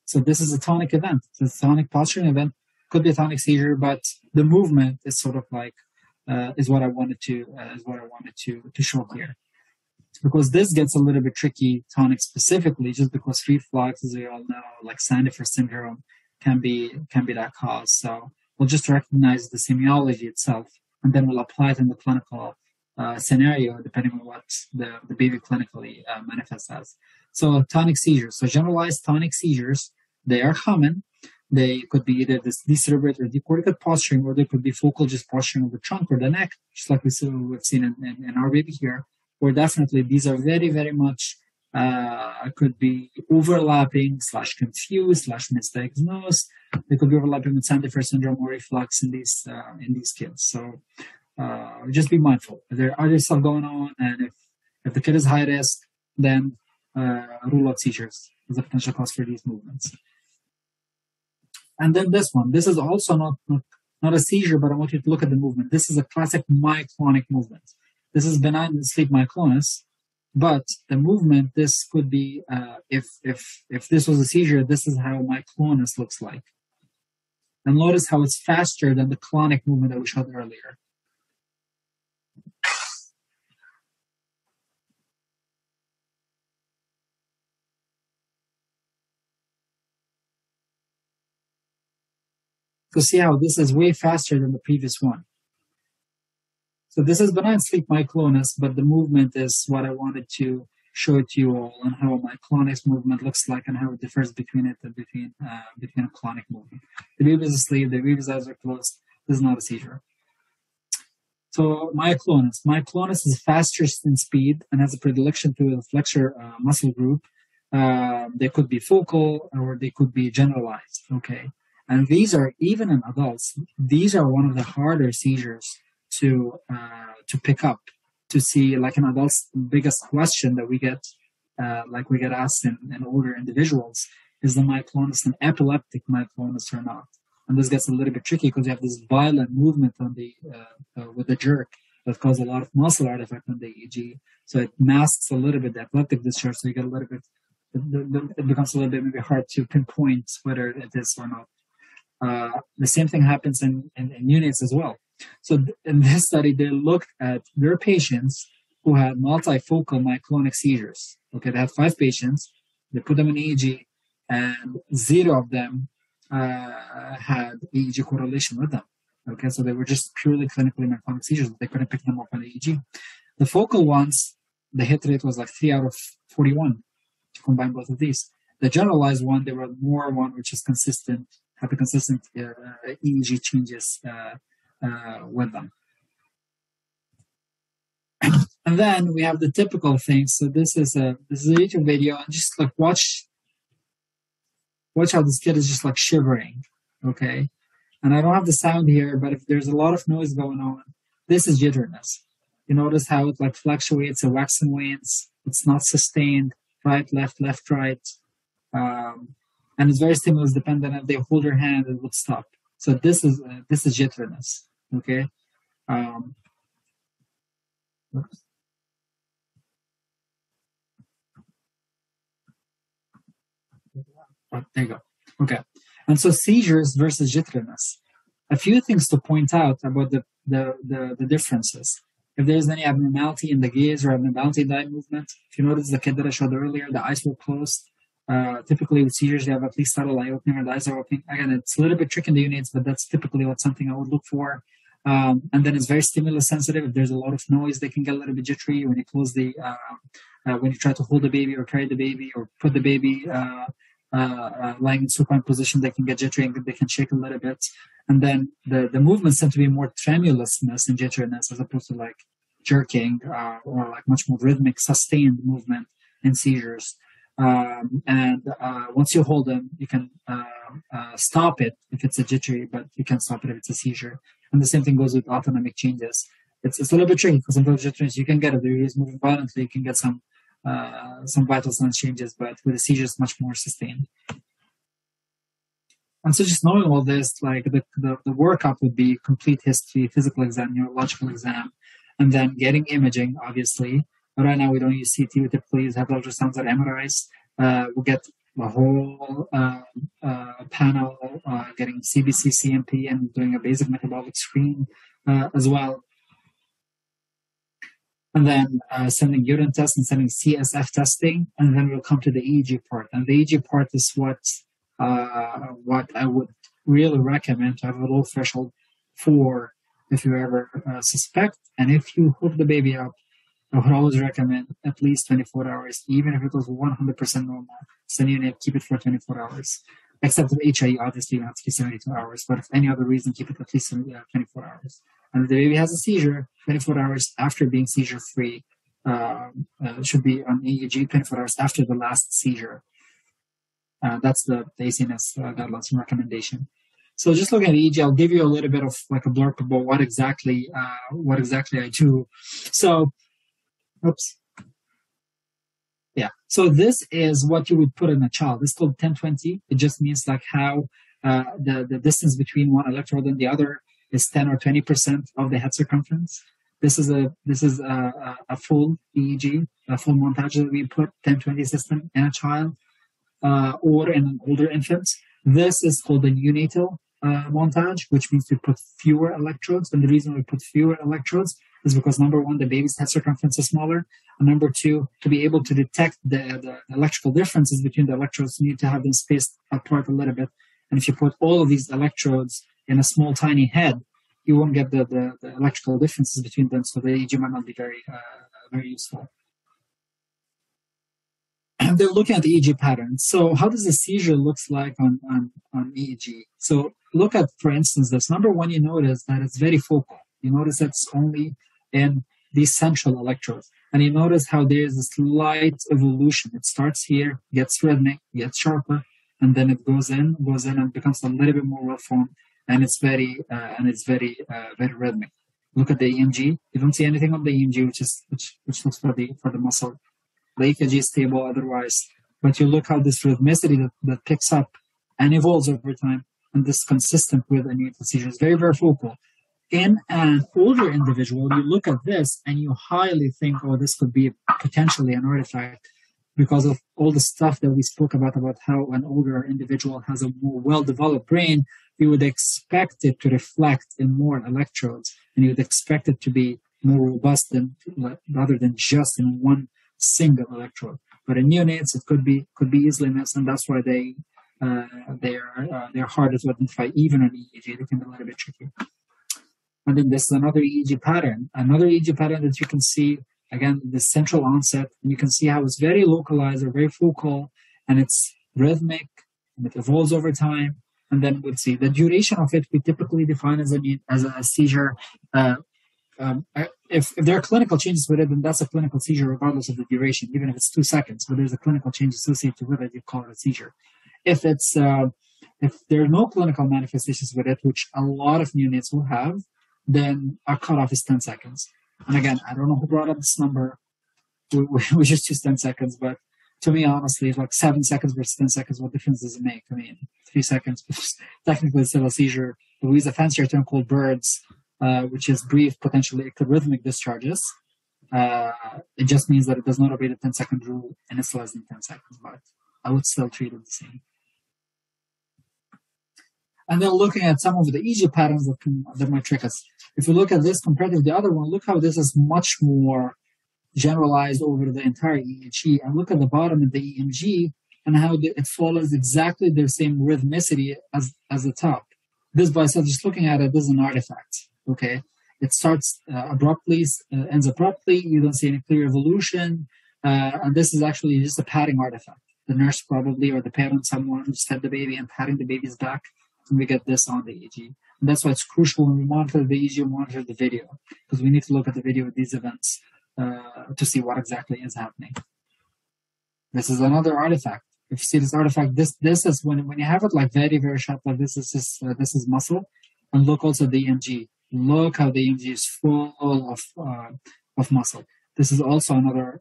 So this is a tonic event. It's a tonic posturing event. Could be a tonic seizure, but the movement is sort of like is what I wanted to show here. Because this gets a little bit tricky, tonic specifically, just because reflux, as we all know, like Sandifer syndrome, can be that cause. So we'll just recognize the semiology itself, and then we'll apply it in the clinical scenario, depending on what the baby clinically manifests as. So tonic seizures. So generalized tonic seizures, they are common. They could be either this decerebrate or decortical posturing, or they could be focal, just posturing of the trunk or the neck, just like we've seen in our baby here. Where definitely these are very, very much could be overlapping / confused / misdiagnosed. They could be overlapping with Sandifer syndrome or reflux in these kids. So just be mindful. If there are other stuff going on, and if the kid is high risk, then rule out seizures as a potential cause for these movements. And then this one. This is also not a seizure, but I want you to look at the movement. This is a classic myoclonic movement. This is benign sleep myoclonus. But the movement, this could be, if this was a seizure, this is how myoclonus looks like. And notice how it's faster than the clonic movement that we showed earlier. So see how this is way faster than the previous one. So this is benign sleep myoclonus, but the movement is what I wanted to show it to you all, and how a myoclonus movement looks like and how it differs between it and between a clonic movement. The baby is asleep, the baby's eyes are closed. This is not a seizure. So myoclonus. Myoclonus is faster in speed and has a predilection to the flexor muscle group. They could be focal or they could be generalized. Okay, and these are, even in adults, these are one of the harder seizures to pick up, to see, like in adults, the biggest question that we get asked in older individuals is the myoclonus an epileptic myoclonus or not? And this gets a little bit tricky because you have this violent movement on the with the jerk that causes a lot of muscle artifact on the EEG. So it masks a little bit the epileptic discharge. So you get a little bit, it becomes a little bit maybe hard to pinpoint whether it is or not. The same thing happens in neonates as well. So in this study, they looked at their patients who had multifocal myoclonic seizures. Okay, they had 5 patients. They put them in EEG, and 0 of them had EEG correlation with them. Okay, so they were just purely clinically myoclonic seizures. They couldn't pick them up on the EEG. The focal ones, the hit rate was like 3 out of 41 to combine both of these. The generalized one, there were more one which is consistent, had the consistent EEG changes with them. And then we have the typical things. So this is a YouTube video, and just like watch how this kid is just like shivering. Okay, and I don't have the sound here, but if there's a lot of noise going on, this is jitteriness. You notice how it like fluctuates, it waxes and wanes. It's not sustained. Right, left, right. And it's very stimulus dependent. If they hold your hand, it would stop. So this is jitteriness. Okay. Oops. Oh, there you go. Okay. And so seizures versus jitteriness. A few things to point out about the differences. If there's any abnormality in the gaze or abnormality in the eye movement, if you notice the kid that I showed earlier, the eyes were closed. Typically with seizures, you have at least subtle eye opening or the eyes are opening. Again, it's a little bit tricky in the neonates, but that's typically something I would look for. And then it's very stimulus sensitive. If there's a lot of noise, they can get a little bit jittery when you close when you try to hold the baby or carry the baby or put the baby lying in supine position, they can get jittery and they can shake a little bit. And then the movements tend to be more tremulousness and jitteriness as opposed to like jerking or like much more rhythmic, sustained movement in seizures. Once you hold them, you can stop it if it's a jittery, but you can't stop it if it's a seizure. And the same thing goes with autonomic changes. It's a little bit tricky because sometimes jitteriness you can get if the baby is moving violently, you can get some vital signs changes, but with the seizures, much more sustained. And so just knowing all this, like the workup would be complete history, physical exam, neurological exam, and then getting imaging, obviously. But right now we don't use CT, we typically use head ultrasounds or MRIs. We'll get the whole panel, getting CBC, CMP, and doing a basic metabolic screen as well. And then sending urine tests and sending CSF testing, and then we'll come to the EEG part. And the EEG part is what I would really recommend to have a low threshold for if you ever suspect. And if you hook the baby up, I would always recommend at least 24 hours, even if it was 100% normal. So you need to keep it for 24 hours. Except with HIE, obviously, you have to keep 72 hours. But if any other reason, keep it at least 24 hours. And if the baby has a seizure, 24 hours after being seizure-free, should be on EEG 24 hours after the last seizure. That's the ACNS guidelines and recommendation. So just looking at EEG, I'll give you a little bit of like a blurb about what exactly I do. So, oops. Yeah. So this is what you would put in a child. It's called 1020. It just means like how the distance between one electrode and the other is 10 or 20% of the head circumference. This is a full EEG, a full montage that we put 1020 system in a child or in an older infant. This is called the neonatal montage, which means we put fewer electrodes. And the reason we put fewer electrodes is because, number one, the baby's head circumference is smaller. And number two, to be able to detect the electrical differences between the electrodes, you need to have them spaced apart a little bit. And if you put all of these electrodes in a small, tiny head, you won't get the electrical differences between them. So the EEG might not be very useful. And they're looking at the EEG pattern. So how does a seizure looks like on EEG? So look at, for instance, this. Number one, you notice that it's very focal. You notice that it's only in these central electrodes. And you notice how there is a slight evolution. It starts here, gets rhythmic, gets sharper, and then it goes in and becomes a little bit more well formed. And it's very rhythmic. Look at the EMG. You don't see anything on the EMG, which looks for the muscle. The EKG is stable otherwise, but you look how this rhythmicity that picks up and evolves over time, and this consistent with a neonatal seizure is very, very focal. In an older individual, you look at this and you highly think, oh, this could be potentially an artifact because of all the stuff that we spoke about how an older individual has a more well-developed brain. You would expect it to reflect in more electrodes, and you would expect it to be more robust rather than just in one single electrode. But in neonates, it could be easily missed, and that's why they're harder to identify even on EEG. They can be a little bit tricky. And then this is another EEG pattern. Another EEG pattern that you can see, again, the central onset. And you can see how it's very localized or very focal, and it's rhythmic, and it evolves over time. And then we'll see the duration of it. We typically define as a seizure. If there are clinical changes with it, then that's a clinical seizure regardless of the duration, even if it's 2 seconds. But there's a clinical change associated with it, you call it a seizure. If there are no clinical manifestations with it, which a lot of neonates will have, then our cutoff is 10 seconds. And again, I don't know who brought up this number. We just use 10 seconds, but to me, honestly, like 7 seconds versus 10 seconds, what difference does it make? I mean, 3 seconds, technically it's still a seizure. We use a fancier term called BIRDS, which is brief, potentially ectorhythmic discharges. It just means that it does not obey the 10-second rule, and it's less than 10 seconds, but I would still treat it the same. And then looking at some of the EEG patterns that might trick us. If you look at this compared to the other one, look how this is much more generalized over the entire EEG. And look at the bottom of the EMG and how it follows exactly the same rhythmicity as the top. This by itself, just looking at it, this is an artifact. Okay, it starts abruptly, ends abruptly. You don't see any clear evolution, and this is actually just a padding artifact. The nurse probably or the parent, someone just had the baby and patting the baby's back, and we get this on the EEG. And that's why it's crucial when we monitor the EEG, we monitor the video, because we need to look at the video of these events to see what exactly is happening. This is another artifact. If you see this artifact, this is when you have it like very, very sharp, like this is muscle. And look also at the EMG. Look how the EMG is full of muscle. This is also another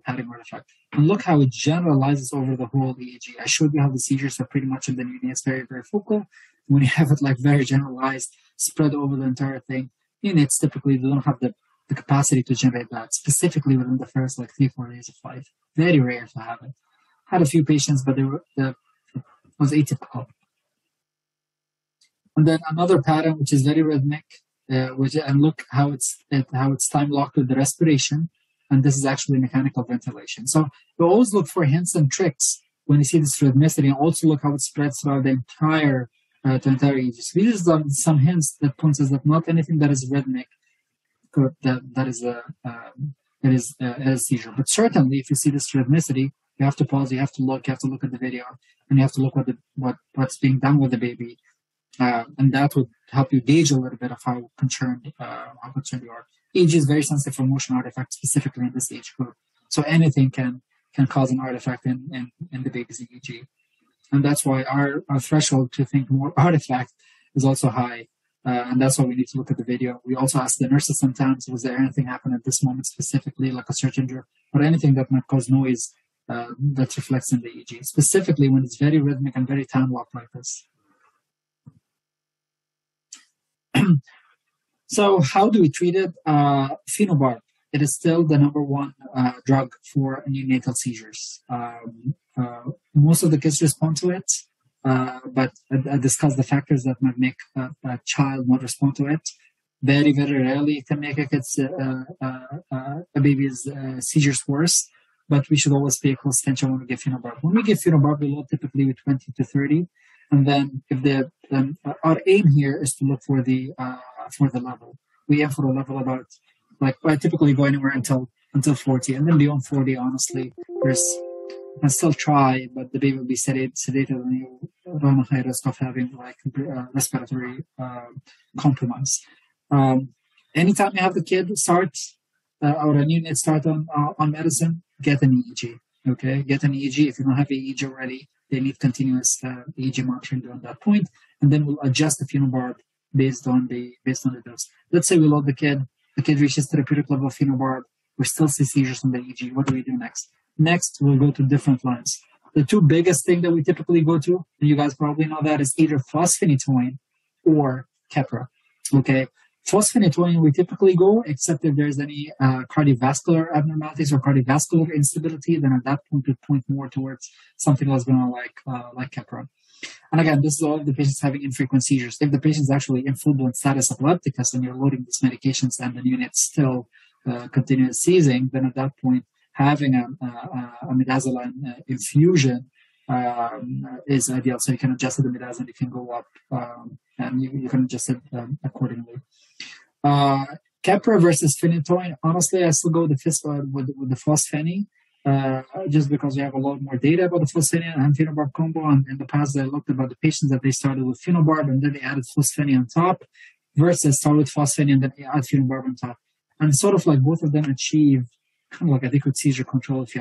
padding artifact. And look how it generalizes over the whole EEG. I showed you how the seizures are pretty much in the neonates very, very focal. When you have it like very generalized, spread over the entire thing, neonates typically don't have the capacity to generate that, specifically within the first like 3-4 days of life. Very rare to have it. Had a few patients, but it was atypical. And then another pattern which is very rhythmic, and look how it's time locked with the respiration, and this is actually mechanical ventilation. So you always look for hints and tricks when you see this rhythmicity, and also look how it spreads throughout the entire EEG. So we use some hints that points us that not anything that is rhythmic that is a seizure. But certainly, if you see this rhythmicity, you have to pause. You have to look at the video, and you have to look what's being done with the baby. And that would help you gauge a little bit of how concerned you are. EEG is very sensitive for motion artifacts, specifically in this age group. So anything can cause an artifact in the baby's EEG. And that's why our threshold to think more artifact is also high. And that's why we need to look at the video. We also ask the nurses sometimes, was there anything happen at this moment specifically, like a search injury, or anything that might cause noise that reflects in the EEG, specifically when it's very rhythmic and very time-locked like this. So how do we treat it? Phenobarb. It is still the number one drug for neonatal seizures. Most of the kids respond to it, but I discussed the factors that might make a child not respond to it. Very, very rarely it can make a baby's seizures worse, but we should always pay close attention when we give phenobarb. When we give phenobarb, we load typically with 20 to 30. And then our aim here is to look for the level. We aim for a level about, I typically go anywhere until 40, and then beyond 40, honestly, you can still try, but the baby will be sedated, and you run a high risk of having respiratory compromise. Anytime you have the kid start or a neonate start on medicine, get an EEG. Okay, get an EEG. If you don't have an EEG already, they need continuous EEG monitoring during that point, and then we'll adjust the phenobarb based on the dose. Let's say we load the kid reaches therapeutic level of phenobarb, we still see seizures in the EEG. What do we do next? Next, we'll go to different lines. The two biggest things that we typically go to, and you guys probably know that, is either fosphenytoin or Keppra. Okay, fosphenytoin we typically go, except if there's any cardiovascular abnormalities or cardiovascular instability, then at that point we point more towards something else going on like Keppra. And again, this is all of the patients having infrequent seizures. If the patient is actually in full-blown status epilepticus and you're loading these medications and the neonate still continues seizing, then at that point, having a midazolam infusion is ideal. So you can adjust the midazolam, you can go up, and you can adjust it accordingly. Keppra versus phenytoin, honestly, I still go with the phospheny. Just because we have a lot more data about the phospheny and phenobarb combo. And in the past, I looked about the patients that they started with phenobarb and then they added phospheny on top, versus start with phospheny and then add phenobarb on top. And sort of like both of them achieve kind of like adequate seizure control if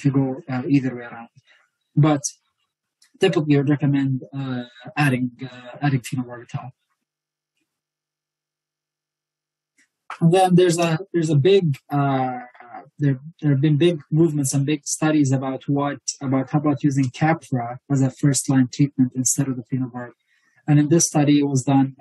you go either way around. But typically, I would recommend adding phenobarbital. And then there's a big there have been big movements and big studies about how about using Keppra as a first line treatment instead of the phenobarb. And in this study, it was done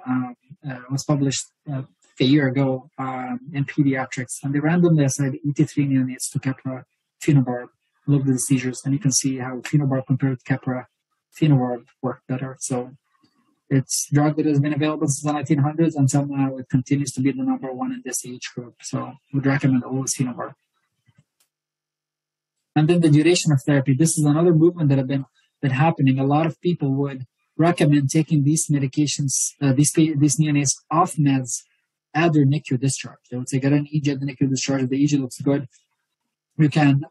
was published a year ago in pediatrics, and they randomly assigned 83 neonates to Keppra phenobarb, looked at the seizures, and you can see how phenobarb compared to Keppra, phenobarb worked better. So it's a drug that has been available since the 1900s, and somehow it continues to be the number one in this age group. So would recommend always phenobarb. And then the duration of therapy. This is another movement that have been happening. A lot of people would recommend taking these medications, these neonates off meds at their NICU discharge. They would say get an EEG at the NICU discharge. If the EEG looks good, you can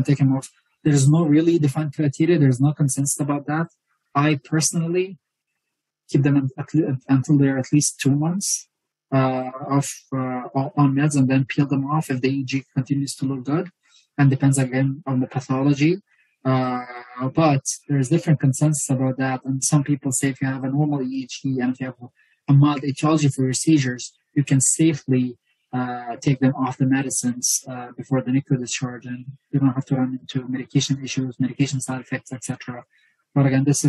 take them off. There's no really defined criteria. There's no consensus about that. I personally keep them until they're at least 2 months on meds, and then peel them off if the EEG continues to look good. And depends again on the pathology. But there's different consensus about that. And some people say if you have a normal EEG and if you have a mild etiology for your seizures, you can safely take them off the medicines before the NICU discharge, and you don't have to run into medication issues, medication side effects, etc. But again, this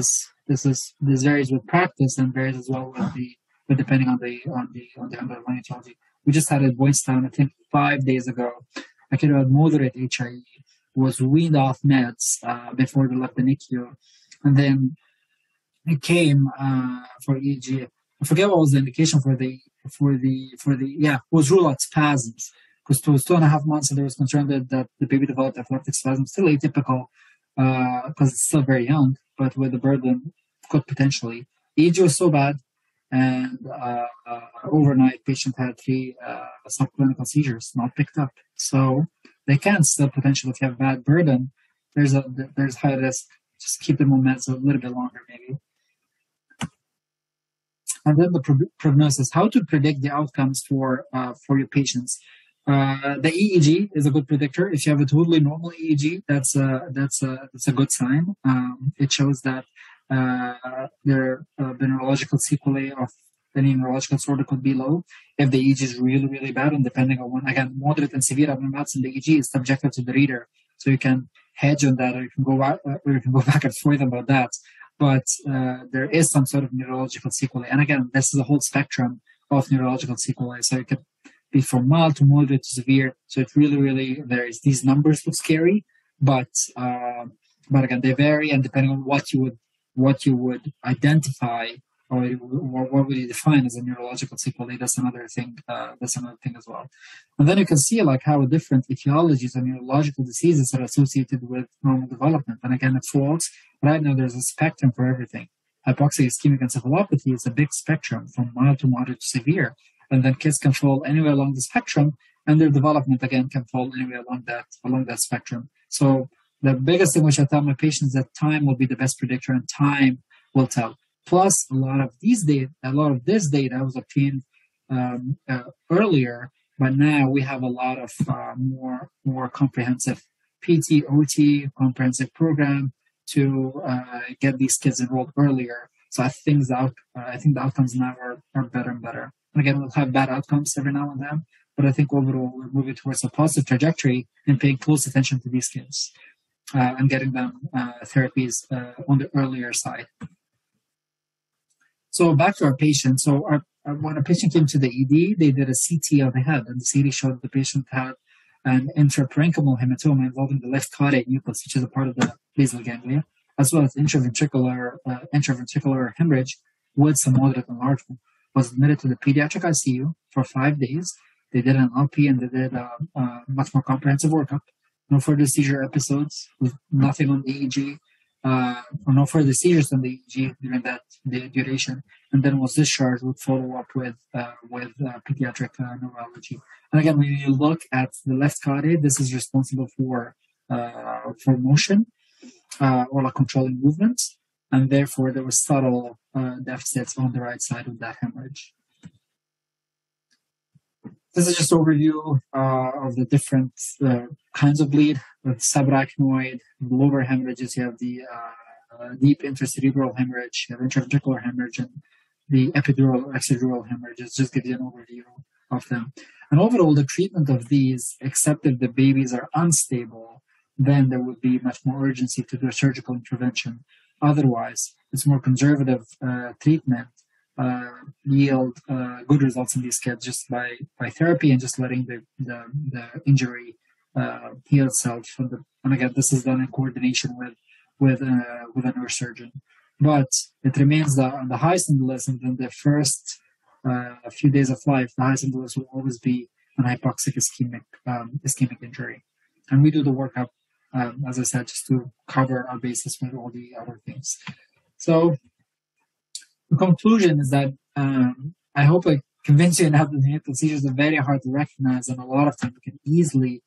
varies with practice and varies as well with depending on the underlying etiology. We just had at Boystown, I think 5 days ago, a kid who had moderate HIE was weaned off meds before they left the NICU, and then it came for EEG. I forget what was the indication it was rule out spasms, because it was 2.5 months and there was concern that the baby developed epileptic spasms, still atypical because it's still very young, but with the burden could potentially. EEG was so bad, and overnight patient had 3 subclinical seizures not picked up. So they can still potentially, if you have bad burden, there's high risk. Just keep them on meds a little bit longer maybe. And then the prognosis, how to predict the outcomes for your patients. The EEG is a good predictor. If you have a totally normal EEG, that's a good sign. It shows that the neurological sequelae of any neurological disorder could be low. If the EEG is really, really bad, and depending on again, moderate and severe abnormalities in the EEG is subjective to the reader, so you can hedge on that, or you can go back and forth about that. But there is some sort of neurological sequelae, and again, this is a whole spectrum of neurological sequelae. So it could be from mild to moderate to severe. So it really, really varies. These numbers look scary, but again, they vary, and depending on what you would identify or what would you define as a neurological sequelae, that's another thing. That's another thing as well. And then you can see like how different etiologies and neurological diseases are associated with normal development. And again, it falls. Right now, there's a spectrum for everything. Hypoxic ischemic encephalopathy is a big spectrum from mild to moderate to severe. And then kids can fall anywhere along the spectrum, and their development again can fall anywhere along that spectrum. So the biggest thing which I tell my patients is that time will be the best predictor, and time will tell. Plus, a lot of this data was obtained earlier, but now we have a lot of more comprehensive PT, OT, comprehensive program to get these kids enrolled earlier. So I think the outcomes now are better and better. And again, we'll have bad outcomes every now and then, but I think overall we're moving towards a positive trajectory and paying close attention to these kids and getting them therapies on the earlier side. So back to our patient. So when a patient came to the ED, they did a CT of the head, and the CT showed the patient had an intraparenchymal hematoma involving the left caudate nucleus, which is a part of the basal ganglia, as well as intraventricular hemorrhage with some moderate enlargement. Was admitted to the pediatric ICU for 5 days. They did an LP and they did a much more comprehensive workup. No further seizure episodes, with nothing on the EEG, or no further seizures on the EEG during that duration, and then was discharged with follow-up with pediatric neurology. And again, when you look at the left caudate, this is responsible for motion or like controlling movements, and therefore there were subtle deficits on the right side of that hemorrhage. This is just an overview of the different kinds of bleed. With subarachnoid, lower hemorrhages, you have the deep intracerebral hemorrhage, you have intraventricular hemorrhage, and the epidural or extradural hemorrhages. Just give you an overview of them. And overall, the treatment of these, except if the babies are unstable, then there would be much more urgency to do a surgical intervention. Otherwise, it's more conservative treatment. Yield good results in these kids just by therapy and just letting the injury heal itself. And again, this is done in coordination with a neurosurgeon. But it remains on the highest on the list, and then the first few days of life, the highest on the list will always be an hypoxic ischemic injury. And we do the workup, as I said, just to cover our basis with all the other things. So the conclusion is that I hope I convince you enough that neonatal seizures are very hard to recognize, and a lot of times we can easily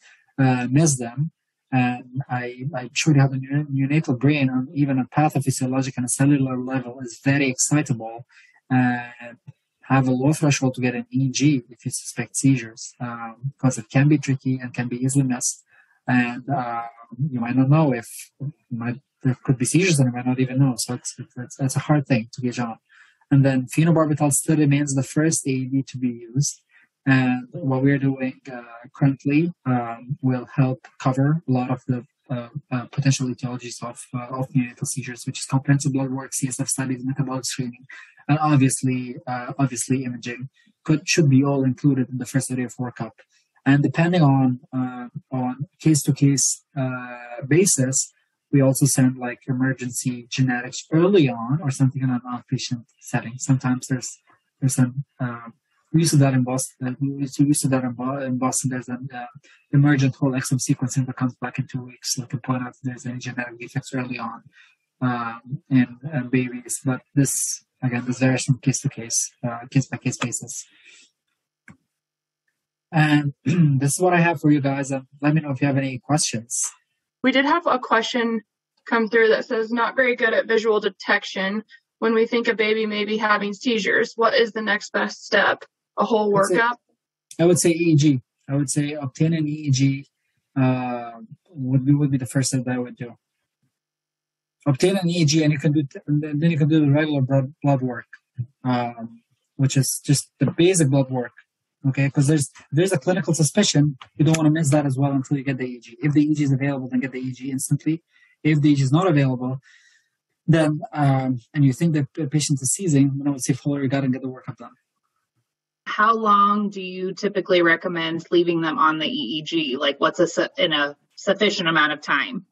miss them. And I showed you how the neonatal brain, even on pathophysiologic and a cellular level, is very excitable and have a low threshold to get an EEG if you suspect seizures, because it can be tricky and can be easily missed. And you might not know if there could be seizures, and you might not even know. So it's a hard thing to gauge on. And then phenobarbital still remains the first AED to be used. And what we're doing currently will help cover a lot of the potential etiologies of neonatal seizures, which is comprehensive blood work, CSF studies, metabolic screening, and obviously imaging should be all included in the first area of workup. And depending on case-to-case basis, we also send like emergency genetics early on, or something in an outpatient setting. Sometimes there's some we used to that in Boston. In Boston, there's an emergent whole exome sequencing that comes back in 2 weeks, so to point out if there's any genetic defects early on in babies. But this varies from case to case, case by case basis. And this is what I have for you guys. Let me know if you have any questions. We did have a question come through that says, not very good at visual detection. When we think a baby may be having seizures, what is the next best step? A whole workup? I would say EEG. I would say obtain an EEG would be the first step that I would do. Obtain an EEG, and then you can do the regular blood work, which is just the basic blood work. Okay, because there's a clinical suspicion. You don't want to miss that as well until you get the EEG. If the EEG is available, then get the EEG instantly. If the EEG is not available, then and you think that the patient is seizing, then I would say follow your gut and get the workup done. How long do you typically recommend leaving them on the EEG? Like, what's in a sufficient amount of time?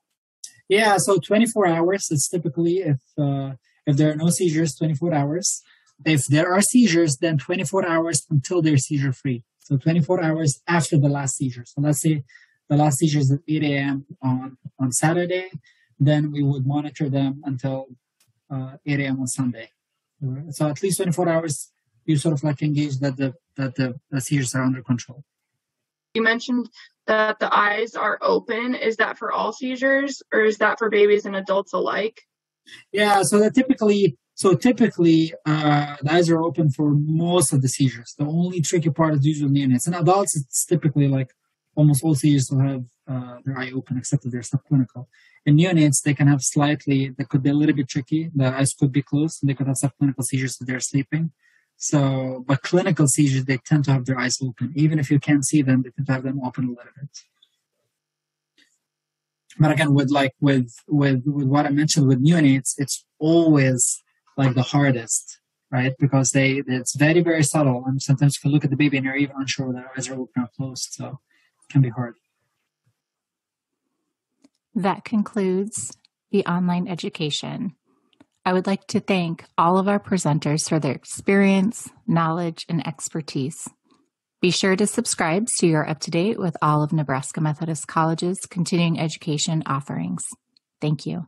Yeah, so 24 hours is typically if there are no seizures, 24 hours. If there are seizures, then 24 hours until they're seizure free. So 24 hours after the last seizure. So let's say the last seizure is at 8 a.m. on Saturday, then we would monitor them until 8 a.m. on Sunday. So at least 24 hours, you sort of like engage that the seizures are under control. You mentioned that the eyes are open. Is that for all seizures, or is that for babies and adults alike? Yeah, so typically, the eyes are open for most of the seizures. The only tricky part is usually neonates. In adults, it's typically like almost all seizures will have their eye open, except if they're subclinical. In neonates, they can have they could be a little bit tricky. The eyes could be closed and they could have subclinical seizures if they're sleeping. So, but clinical seizures, they tend to have their eyes open. Even if you can't see them, they tend to have them open a little bit. But again, with what I mentioned with neonates, it's always like the hardest, right? Because it's very, very subtle. And sometimes you can look at the baby and you're even unsure whether their eyes are open or closed. So it can be hard. That concludes the online education. I would like to thank all of our presenters for their experience, knowledge, and expertise. Be sure to subscribe so you're up to date with all of Nebraska Methodist College's continuing education offerings. Thank you.